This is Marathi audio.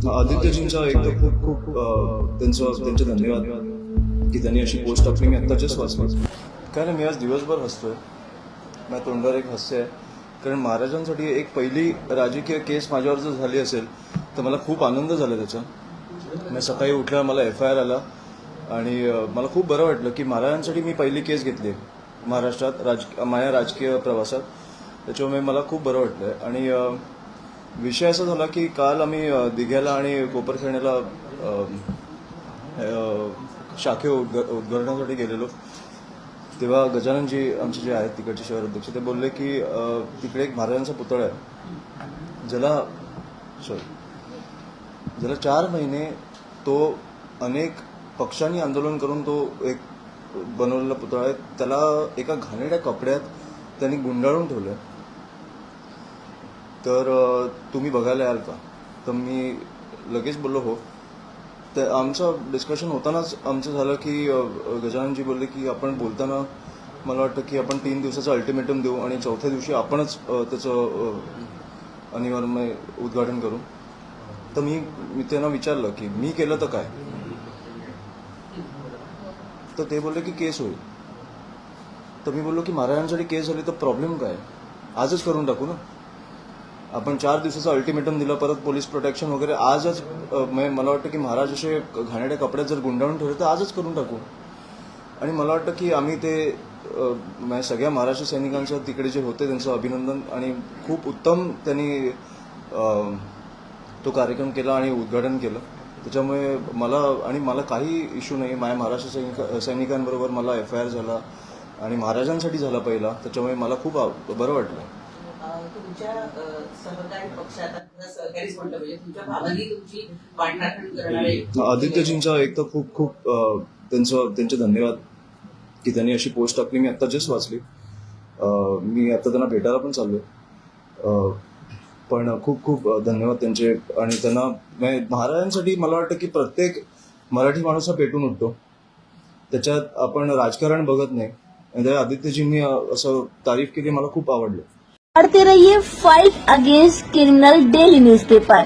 आदित्यजींचा एक तर खूप खूप त्यांचे धन्यवाद की त्यांनी अशी पोस्ट टाकली. मी आत्ता जस्ट वाचली. काय नाही, मी आज दिवसभर हसतोय. माझ्या तोंडावर एक हास्य आहे, कारण महाराजांसाठी एक पहिली राजकीय केस माझ्यावर जर झाली असेल तर मला खूप आनंद झाला त्याचा. मी सकाळी उठल्यावर मला FIR आला आणि मला खूप बरं वाटलं की महाराजांसाठी मी पहिली केस घेतली महाराष्ट्रात माझ्या राजकीय प्रवासात. त्याच्यामुळे मला खूप बरं वाटलं. आणि विषय असा झाला की काल आम्ही दिघ्याला आणि कोपरखैरण्याला शाखे उद्घाटनासाठी गेलेलो. तेव्हा गजाननजी आमचे जे आहेत तिकडचे शहर अध्यक्ष, ते बोलले की तिकडे एक महाराजांचा पुतळा आहे ज्याला 4 महिने तो अनेक पक्षांनी आंदोलन करून तो एक बनवलेला पुतळा आहे. त्याला एका घाणेरड्या कपड्यात त्यांनी गुंडाळून ठेवलं. तर तुम्ही बघायला याल का? तर मी लगेच बोललो हो. तर आमचं डिस्कशन होतानाच आमचं झालं की गजाननजी बोलले की आपण बोलताना मला वाटतं की आपण 3 दिवसाचं अल्टिमेटम देऊ आणि 4थ्या दिवशी आपणच त्याचं अनिवार्य उद्घाटन करू. तर मी त्यांना विचारलं की मी केलं तर काय? तर ते बोलले की केस होईल. तर मी बोललो की महाराजांसाठी केस झाली तर प्रॉब्लेम काय? आजच करून टाकू ना. आपण 4 दिवसाचं अल्टिमेटम दिलं, परत पोलीस प्रोटेक्शन वगैरे आजच. मला वाटतं की महाराज असे घाणेरड्या कपड्यात जर गुंडाळून ठेवले तर आजच करून टाकू. आणि मला वाटतं की आम्ही ते सगळ्या महाराष्ट्र सैनिकांचं तिकडे जे होते त्यांचं अभिनंदन, आणि खूप उत्तम त्यांनी तो कार्यक्रम केला आणि उद्घाटन केलं. त्याच्यामुळे मला काही इश्यू नाही. माझ्या महाराष्ट्र सैनिकांबरोबर मला FIR झाला आणि महाराजांसाठी झाला पहिला. त्याच्यामुळे मला खूप बरं वाटलं. तुमच्या सहकारी पक्षात सहकारीच म्हणतो, म्हणजे तुमच्या भावानी तुमची वाटणाघण करणारे आदित्यजींचा एक तर खूप खूप त्यांचे धन्यवाद की त्यांनी अशी पोस्ट टाकली. मी आत्ता जस्ट वाचली. मी आता त्यांना भेटायला पण चाललोय. पण खूप खूप धन्यवाद त्यांचे. आणि त्यांना महाराजांसाठी मला वाटतं की प्रत्येक मराठी माणूस हा पेटून उठतो. त्याच्यात आपण राजकारण बघत नाही. आणि आदित्यजींनी असं तारीफ केली, मला खूप आवडलं. पढ़ते रहिए fight against criminal daily newspaper.